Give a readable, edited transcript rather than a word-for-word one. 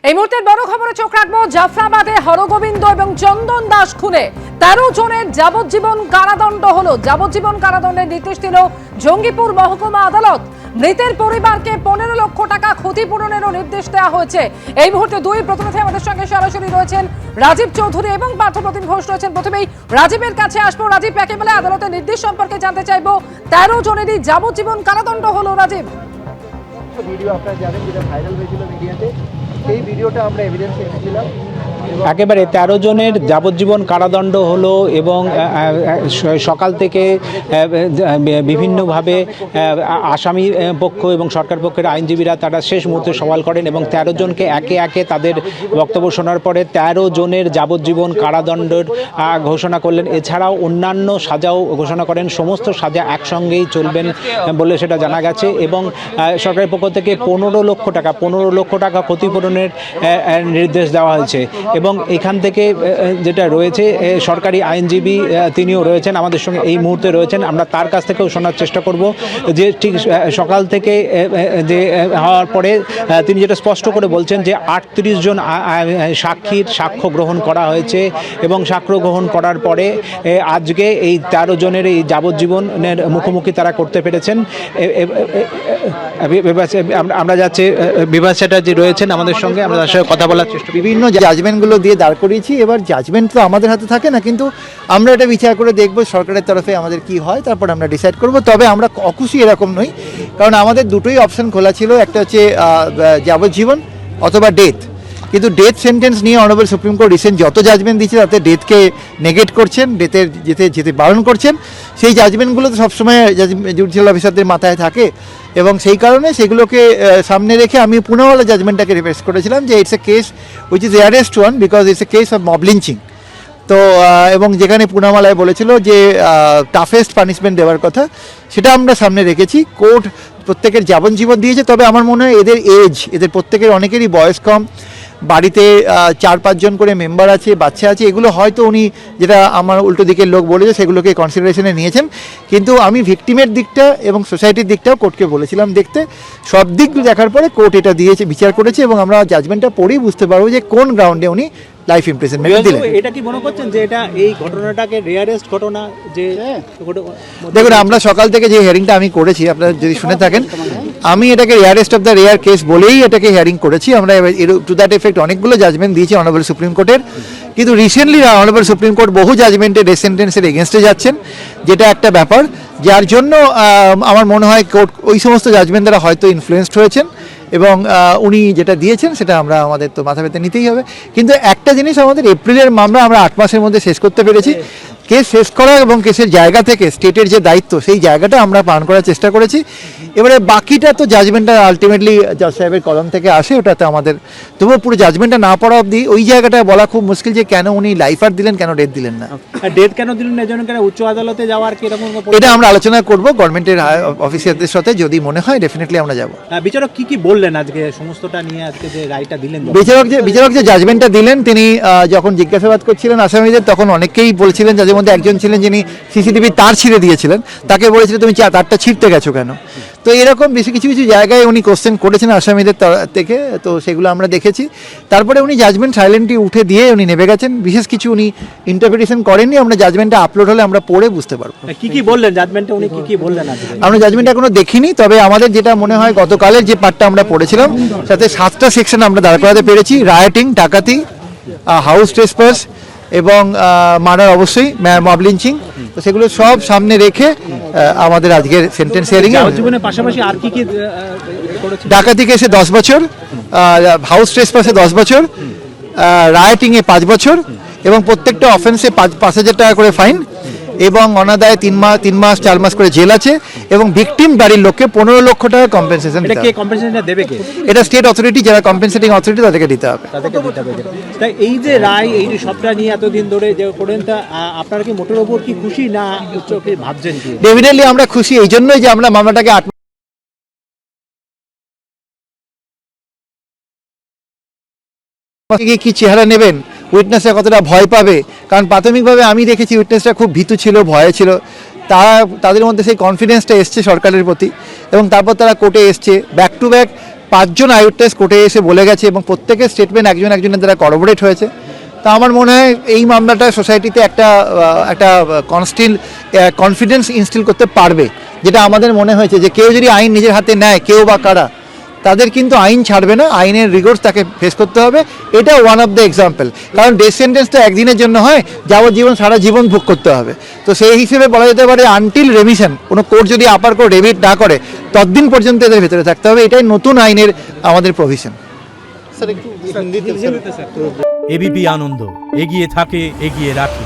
এই মুহূর্তের বড় খবরে চোখ রাখবো। জাফরাবাদে হরগোবিন্দ এবং চন্দন দাস খুনে 13 জনের যাবজ্জীবন কারাদণ্ড হলো। যাবজ্জীবন কারাদণ্ডের নির্দেশ দিল জঙ্গিপুর মহকুমা আদালত। মৃতের পরিবারকে 15 লক্ষ টাকা ক্ষতিপূরণেরও নির্দেশ দেওয়া হয়েছে। এই মুহূর্তে দুই প্রতিনিধি আমাদের সঙ্গে সরাসরি রয়েছেন, রাজীব চৌধুরী এবং পার্থপ্রতিম ঘোষ রয়েছেন। প্রথমেই রাজীবের কাছে আসবো। রাজীব, একেবারে আদালতের নির্দেশ সম্পর্কে জানতে চাইবো। 13 জনেরই যাবজ্জীবন কারাদণ্ড হলো। রাজীব, ভিডিও আপনারা জানেন যেটা ভাইরাল হয়েছিল মিডিয়াতে, সেই ভিডিওটা আমরা এভিডেন্সে এনেছিলাম। একেবারে 13 জনের যাবজ্জীবন কারাদণ্ড হলো এবং সকাল থেকে বিভিন্নভাবে আসামি পক্ষ এবং সরকার পক্ষের আইনজীবীরা তারা শেষ মুহূর্তে সওয়াল করেন এবং 13 জনকে একে একে তাদের বক্তব্য শোনার পরে 13 জনের যাবজ্জীবন কারাদণ্ডের ঘোষণা করলেন। এছাড়াও অন্যান্য সাজাও ঘোষণা করেন। সমস্ত সাজা একসঙ্গেই চলবেন বলে সেটা জানা গেছে এবং সরকারের পক্ষ থেকে 15 লক্ষ টাকা ক্ষতিপূরণের নির্দেশ দেওয়া হয়েছে। এবং এখান থেকে যেটা রয়েছে সরকারি আইনজীবী তিনিও রয়েছেন আমাদের সঙ্গে এই মুহূর্তে রয়েছেন। আমরা তার কাছ থেকেও শোনার চেষ্টা করব যে ঠিক সকাল থেকে যে হওয়ার পরে তিনি যেটা স্পষ্ট করে বলছেন যে 38 জন সাক্ষীর সাক্ষ্য গ্রহণ করা হয়েছে এবং সাক্ষ্য গ্রহণ করার পরে আজকে এই 13 জনের এই যাবজ্জীবনের মুখোমুখি তারা করতে পেরেছেন। আমরা যাচ্ছি বিভাস চ্যাটার্জি রয়েছেন আমাদের সঙ্গে, আমরা তার সঙ্গে কথা বলার চেষ্টা। বিভিন্ন জাজমেন্টগুলো দিয়ে দাঁড় করিয়েছি। এবার জাজমেন্ট তো আমাদের হাতে থাকে না, কিন্তু আমরা এটা বিচার করে দেখব সরকারের তরফে আমাদের কি হয়, তারপর আমরা ডিসাইড করব। তবে আমরা অখুশি এরকম নই, কারণ আমাদের দুটোই অপশন খোলা ছিল। একটা হচ্ছে যাবজ্জীবন অথবা ডেথ, কিন্তু ডেথ সেন্টেন্স নিয়ে অনারেবল সুপ্রিম কোর্ট রিসেন্ট যত জাজমেন্ট দিচ্ছে তাতে ডেথকে নেগেট করছেন, ডেথের যেতে বারণ করছেন। সেই জাজমেন্টগুলো তো সবসময় জুডিশিয়াল অফিসারদের মাথায় থাকে এবং সেই কারণে সেগুলোকে সামনে রেখে আমি পুনাওয়ালা জাজমেন্টটাকে রিকোয়েস্ট করেছিলাম যে it's a case which is rarest one because it's a case of mob lynching. তো এবং যেখানে পুনাওয়ালায় বলেছিল যে টাফেস্ট পানিশমেন্ট দেওয়ার কথা, সেটা আমরা সামনে রেখেছি। কোর্ট প্রত্যেকের যাবজ্জীবন দিয়েছে। তবে আমার মনে হয় এদের প্রত্যেকের অনেকেরই বয়স কম, বাড়িতে 4-5 জন করে মেম্বার আছে, বাচ্চা আছে। এগুলো হয়তো উনি, যেটা আমার উল্টো দিকের লোক বলেছে, সেগুলোকে কনসিডারেশনে নিয়েছেন। কিন্তু আমি ভিকটিমের দিকটা এবং সোসাইটির দিকটাও কোর্টকে বলেছিলাম দেখতে। সব দিক দেখার পরে কোর্ট এটা দিয়েছে, বিচার করেছে এবং আমরা জাজমেন্টটা পড়েই বুঝতে পারবো যে কোন গ্রাউন্ডে উনি লাইফ ইমপ্রিজনমেন্ট দিলেন। এটা কি মনে করছেন যে এটা এই ঘটনাটাকে রেয়ারেস্ট ঘটনা? যে দেখুন, আমরা সকাল থেকে যে হিয়ারিংটা আমি করেছি, আপনারা যদি শুনে থাকেন, আমি এটাকে rarest of the rare case বলেই এটাকে হিয়ারিং করেছি। আমরা টু দ্যাট এফেক্ট অনেকগুলো জাজমেন্ট দিয়েছি অনারেবল সুপ্রিম কোর্টের, কিন্তু রিসেন্টলি অনারেবল সুপ্রিম কোর্ট বহু জাজমেন্টে ডেথ সেন্টেন্সের এগেনস্টে যাচ্ছেন, যেটা একটা ব্যাপার যার জন্য আমার মনে হয় কোর্ট ওই সমস্ত জাজমেন্ট দ্বারা হয়তো ইনফ্লুয়েসড হয়েছেন এবং উনি যেটা দিয়েছেন সেটা আমাদের তো মাথা ব্যথা নিতেই হবে। কিন্তু একটা জিনিস, আমাদের এপ্রিলের মামলা আমরা 8 মাসের মধ্যে শেষ করতে পেরেছি। কেস শেষ করা এবং কেসের জায়গা থেকে স্টেটের যে দায়িত্ব, সেই জায়গাটা আমরা পালন করার চেষ্টা করেছি। এবারে বাকিটা তো জাজমেন্টটা আলটিমেটলি জজ সাহেবের কলম থেকে আসে, ওটাতে আমাদের তবুও পুরো জাজমেন্টটা না পড়া অবধি ওই জায়গাটা বলা খুব মুশকিল যে কেন উনি লাইফার দিলেন, কেন ডেথ দিলেন না। ডেথ কেন দিলেন না, এজন্য কেন উচ্চ আদালতে যাওয়ার কি রকম? এটা আমরা আলোচনা করব গভর্নমেন্টের অফিসারদের সাথে, যদি মনে হয় ডেফিনেটলি আমরা যাব। বিচারক কি বললেন আজকে সমস্তটা নিয়ে, আজকে যে রায়টা দিলেন? বিচারক যে জাজমেন্টটা দিলেন, তিনি যখন জিজ্ঞাসাবাদ করছিলেন আসামিদের, তখন অনেকেই বলছিলেন, যাদের মধ্যে একজন ছিলেন যিনি সিসিটিভি তার ছিঁড়ে দিয়েছিলেন, তাকে বলেছিল তুমি তারটা ছিঁড়তে গেছো কেন। তো এরকম বেশি কিছু জায়গায় উনি কোশ্চেন করেছেন আসামিদের থেকে, তো সেগুলো আমরা দেখেছি। তারপরে উনি জাজমেন্ট সাইলেন্টলি উঠে দিয়ে উনি নেমে গেছেন। বিশেষ কিছু উনি ইন্টারপ্রিটেশন করেননি। আমরা জাজমেন্টটা আপলোড হলে আমরা পড়ে বুঝতে পারবো কি বললেন জাজমেন্টে, উনি কি বললেন। আমরা জাজমেন্ট এখনো দেখিনি, তবে আমাদের যেটা মনে হয় গতকালের যে পার্টটা আমরা পড়েছিলাম, তাতে 7টা সেকশন আমরা দাঁড় করাতে পেরেছি। রায়োটিং, ডাকাতি, হাউস ট্রেসপাস এবং মার্ডার, অবশ্যই মব লিঞ্চিং। তো সেগুলো সব সামনে রেখে আমাদের আজকের সেন্টেন্স হিয়ারিং এ জীবনের পাশাপাশি আর কি ডাকাতি কেসে 10 বছর, হাউস ট্রেসপাসে 10 বছর, রায়োটিং এ 5 বছর এবং প্রত্যেকটা অফেন্সে 5,000 টাকা করে ফাইন এবং অনাদায়ে 3 মাস 4 মাস করে জেল আছে এবং ভিকটিম বাড়ির লোককে 15 লক্ষ টাকা কম্পেনসেশন দিতে হবে। এটা স্টেট অথরিটি, যারা কম্পেনসেটিং অথরিটি, তাদেরকে দিতে হবে। তাই এই যে রায়, এই যে সবটা নিয়ে এতদিন ধরে যে করেন, তা আপনারা কি মোটের ওপর কি খুশি না ভাবছেন? ডেফিনেটলি আমরা খুশি, এই জন্যই যে আমরা মামলাটাকে 8 কি চেহারা নেবেন, উইটনেসরা কতটা ভয় পাবে। কারণ প্রাথমিকভাবে আমি দেখেছি উইটনেসরা খুব ভীতু ছিল, ভয়ে ছিল। তাদের মধ্যে সেই কনফিডেন্সটা এসছে সরকারের প্রতি এবং তারপর তারা কোর্টে এসছে। ব্যাক টু ব্যাক 5জন আইউটনেস কোর্টে এসে বলে গেছে এবং প্রত্যেকের স্টেটমেন্ট একজনের দ্বারা করবোরেট হয়েছে। তা আমার মনে হয় এই মামলাটা সোসাইটিতে একটা কনফিডেন্স ইনস্টিল করতে পারবে, যেটা আমাদের মনে হয়েছে যে কেউ যদি আইন নিজের হাতে নেয়, কেউ বা কারা, তাদের কিন্তু আইন ছাড়বে না, আইনের রিগোর্স তাকে ফেস করতে হবে। এটা ওয়ান অফ দ্য এক্সাম্পল। কারণ ডেথ সেন্টেন্সটা একদিনের জন্য হয়, যাবজ্জীবন সারা জীবন ভোগ করতে হবে। তো সেই হিসেবে বলা যেতে পারে আনটিল রেমিশন, কোনো কোর্ট যদি আপার কোর্ট রেভিট না করে ততদিন পর্যন্ত এদের ভেতরে থাকতে হবে। এটাই নতুন আইনের আমাদের প্রভিশন। এবিপি আনন্দ, এগিয়ে থাকে, এগিয়ে রাখে।